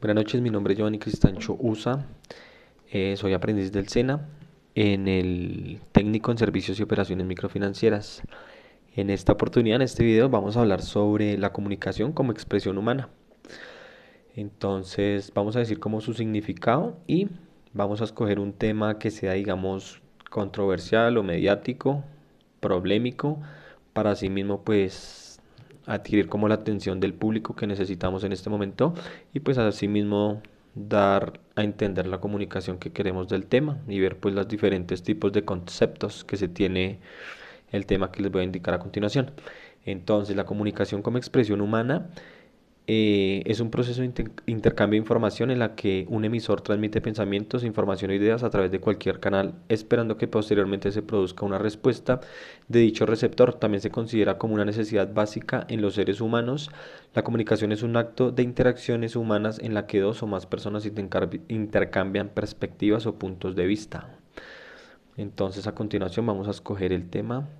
Buenas noches, mi nombre es Giovanni Cristancho Usa, soy aprendiz del SENA en el técnico en servicios y operaciones microfinancieras. En esta oportunidad, en este video, vamos a hablar sobre la comunicación como expresión humana. Entonces, vamos a decir como su significado y vamos a escoger un tema que sea, digamos, controversial o mediático, problemático, para así mismo, pues, adquirir como la atención del público que necesitamos en este momento y pues así mismo dar a entender la comunicación que queremos del tema y ver pues los diferentes tipos de conceptos que se tiene el tema que les voy a indicar a continuación. Entonces, la comunicación como expresión humana es un proceso de intercambio de información en la que un emisor transmite pensamientos, información o ideas a través de cualquier canal, esperando que posteriormente se produzca una respuesta de dicho receptor. También se considera como una necesidad básica en los seres humanos. La comunicación es un acto de interacciones humanas en la que dos o más personas intercambian perspectivas o puntos de vista. Entonces, a continuación vamos a escoger el tema,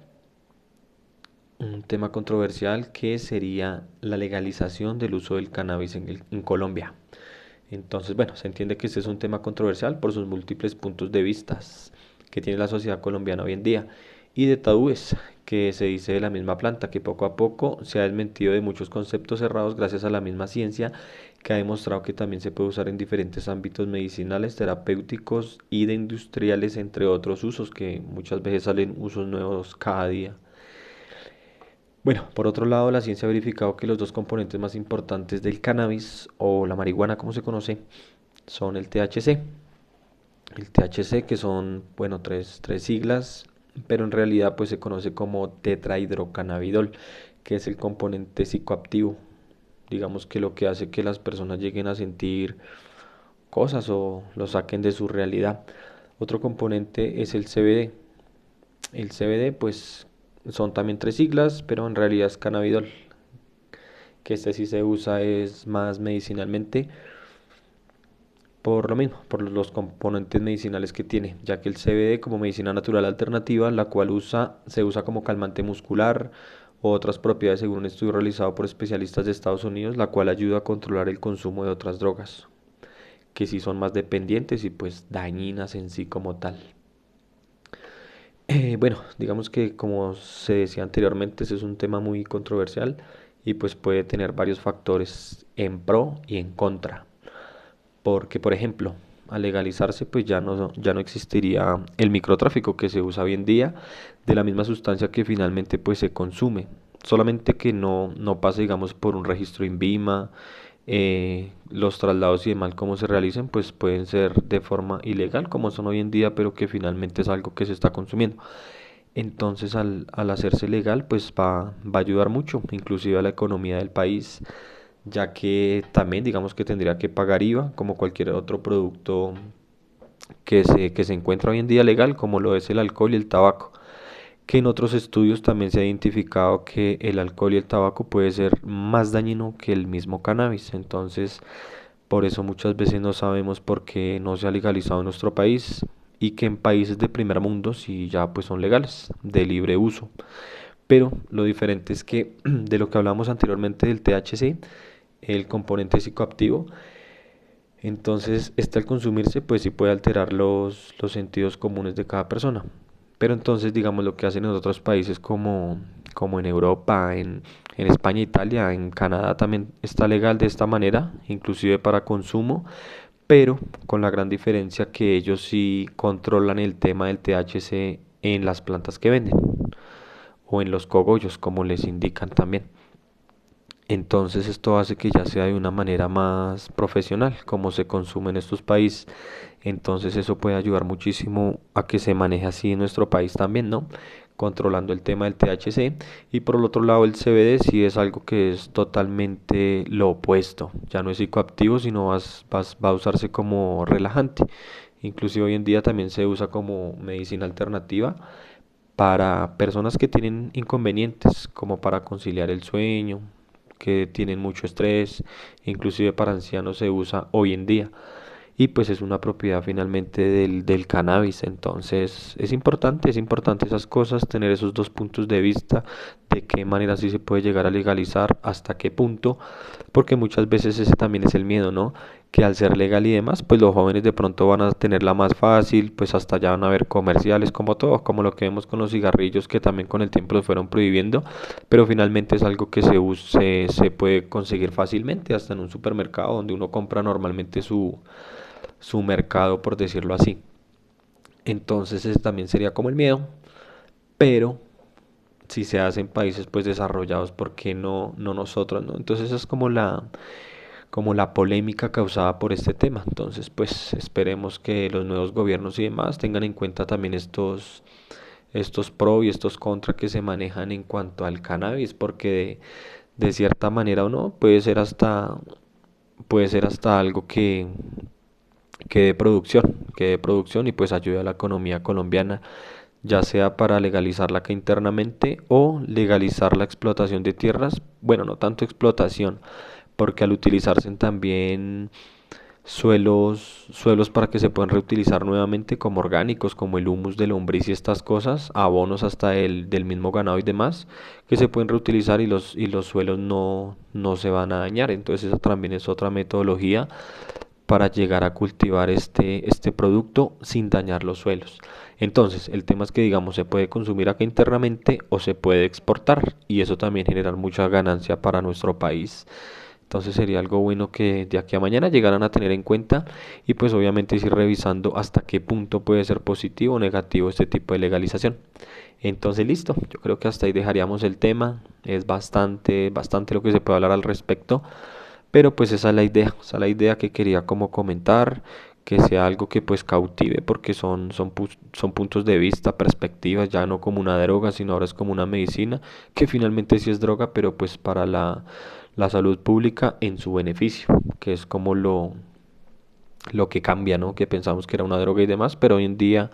un tema controversial que sería la legalización del uso del cannabis en Colombia. Entonces, bueno, se entiende que este es un tema controversial por sus múltiples puntos de vista que tiene la sociedad colombiana hoy en día y de tabúes que se dice de la misma planta, que poco a poco se ha desmentido de muchos conceptos cerrados gracias a la misma ciencia que ha demostrado que también se puede usar en diferentes ámbitos medicinales, terapéuticos y de industriales, entre otros usos que muchas veces salen usos nuevos cada día. Bueno, por otro lado, la ciencia ha verificado que los dos componentes más importantes del cannabis o la marihuana, como se conoce, son el THC. El THC, que son, bueno, tres siglas, pero en realidad pues se conoce como tetrahidrocannabidol, que es el componente psicoactivo. Digamos que lo que hace que las personas lleguen a sentir cosas o lo saquen de su realidad. Otro componente es el CBD. El CBD pues son también tres siglas, pero en realidad es cannabidol, que este sí se usa es más medicinalmente por lo mismo, por los componentes medicinales que tiene, ya que el CBD como medicina natural alternativa, la cual se usa como calmante muscular o otras propiedades según un estudio realizado por especialistas de Estados Unidos, la cual ayuda a controlar el consumo de otras drogas, que sí son más dependientes y pues dañinas en sí como tal. Bueno, digamos que como se decía anteriormente, ese es un tema muy controversial y pues puede tener varios factores en pro y en contra. Porque, por ejemplo, al legalizarse, pues ya no existiría el microtráfico que se usa hoy en día de la misma sustancia que finalmente pues se consume. Solamente que no pase, digamos, por un registro INVIMA, los traslados y demás, como se realicen, pues pueden ser de forma ilegal, como son hoy en día, pero que finalmente es algo que se está consumiendo. Entonces, al hacerse legal, pues va a ayudar mucho, inclusive a la economía del país, ya que también digamos que tendría que pagar IVA como cualquier otro producto que se encuentra hoy en día legal, como lo es el alcohol y el tabaco, que en otros estudios también se ha identificado que el alcohol y el tabaco puede ser más dañino que el mismo cannabis. Entonces, por eso muchas veces no sabemos por qué no se ha legalizado en nuestro país y que en países de primer mundo sí ya pues son legales, de libre uso. Pero lo diferente es que de lo que hablamos anteriormente del THC, el componente psicoactivo, entonces este al consumirse pues sí puede alterar los sentidos comunes de cada persona. Pero entonces digamos lo que hacen en otros países como en Europa, en España, Italia, en Canadá también está legal de esta manera, inclusive para consumo, pero con la gran diferencia que ellos sí controlan el tema del THC en las plantas que venden o en los cogollos, como les indican también. Entonces esto hace que ya sea de una manera más profesional, como se consume en estos países. Entonces eso puede ayudar muchísimo a que se maneje así en nuestro país también, ¿no? Controlando el tema del THC. Y por el otro lado el CBD sí es algo que es totalmente lo opuesto. Ya no es psicoactivo, sino va a usarse como relajante. Inclusive hoy en día también se usa como medicina alternativa para personas que tienen inconvenientes, como para conciliar el sueño, que tienen mucho estrés, inclusive para ancianos se usa hoy en día. Y pues es una propiedad finalmente del cannabis. Entonces es importante esas cosas, tener esos dos puntos de vista, de qué manera sí se puede llegar a legalizar, hasta qué punto, porque muchas veces ese también es el miedo, ¿no? que al ser legal y demás, pues los jóvenes de pronto van a tenerla más fácil, pues hasta ya van a ver comerciales como todo, como lo que vemos con los cigarrillos que también con el tiempo los fueron prohibiendo, pero finalmente es algo que se puede conseguir fácilmente, hasta en un supermercado donde uno compra normalmente su mercado, por decirlo así. Entonces ese también sería como el miedo, pero si se hace en países pues desarrollados, ¿por qué no nosotros, no? Entonces esa es como la polémica causada por este tema. Entonces, pues esperemos que los nuevos gobiernos y demás tengan en cuenta también estos pro y estos contra que se manejan en cuanto al cannabis, porque de cierta manera o no, puede ser hasta algo que dé producción y pues ayude a la economía colombiana, ya sea para legalizarla acá internamente o legalizar la explotación de tierras, bueno, no tanto explotación, porque al utilizarse también suelos para que se puedan reutilizar nuevamente como orgánicos, como el humus de lombriz y estas cosas, abonos hasta del mismo ganado y demás, que se pueden reutilizar y los suelos no se van a dañar. Entonces esa también es otra metodología para llegar a cultivar este producto sin dañar los suelos. Entonces, el tema es que, digamos, se puede consumir acá internamente o se puede exportar y eso también generar mucha ganancia para nuestro país. Entonces sería algo bueno que de aquí a mañana llegaran a tener en cuenta y pues obviamente ir revisando hasta qué punto puede ser positivo o negativo este tipo de legalización. Entonces listo, yo creo que hasta ahí dejaríamos el tema. Es bastante lo que se puede hablar al respecto. Pero pues esa es la idea que quería como comentar, que sea algo que pues cautive, porque son puntos de vista, perspectivas, ya no como una droga, sino ahora es como una medicina, que finalmente sí es droga, pero pues para la salud pública en su beneficio, que es como lo que cambia, ¿no? Que pensamos que era una droga y demás, pero hoy en día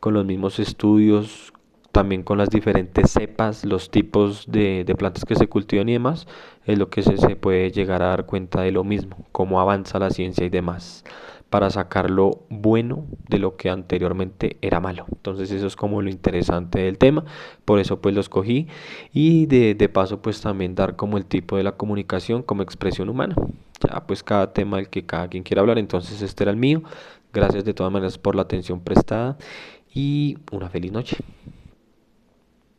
con los mismos estudios, también con las diferentes cepas, los tipos de plantas que se cultivan y demás, es lo que se puede llegar a dar cuenta de lo mismo, cómo avanza la ciencia y demás, para sacar lo bueno de lo que anteriormente era malo. Entonces eso es como lo interesante del tema, por eso pues lo escogí y de paso pues también dar como el tipo de la comunicación como expresión humana. Ya pues cada tema del que cada quien quiera hablar, entonces este era el mío. Gracias de todas maneras por la atención prestada y una feliz noche.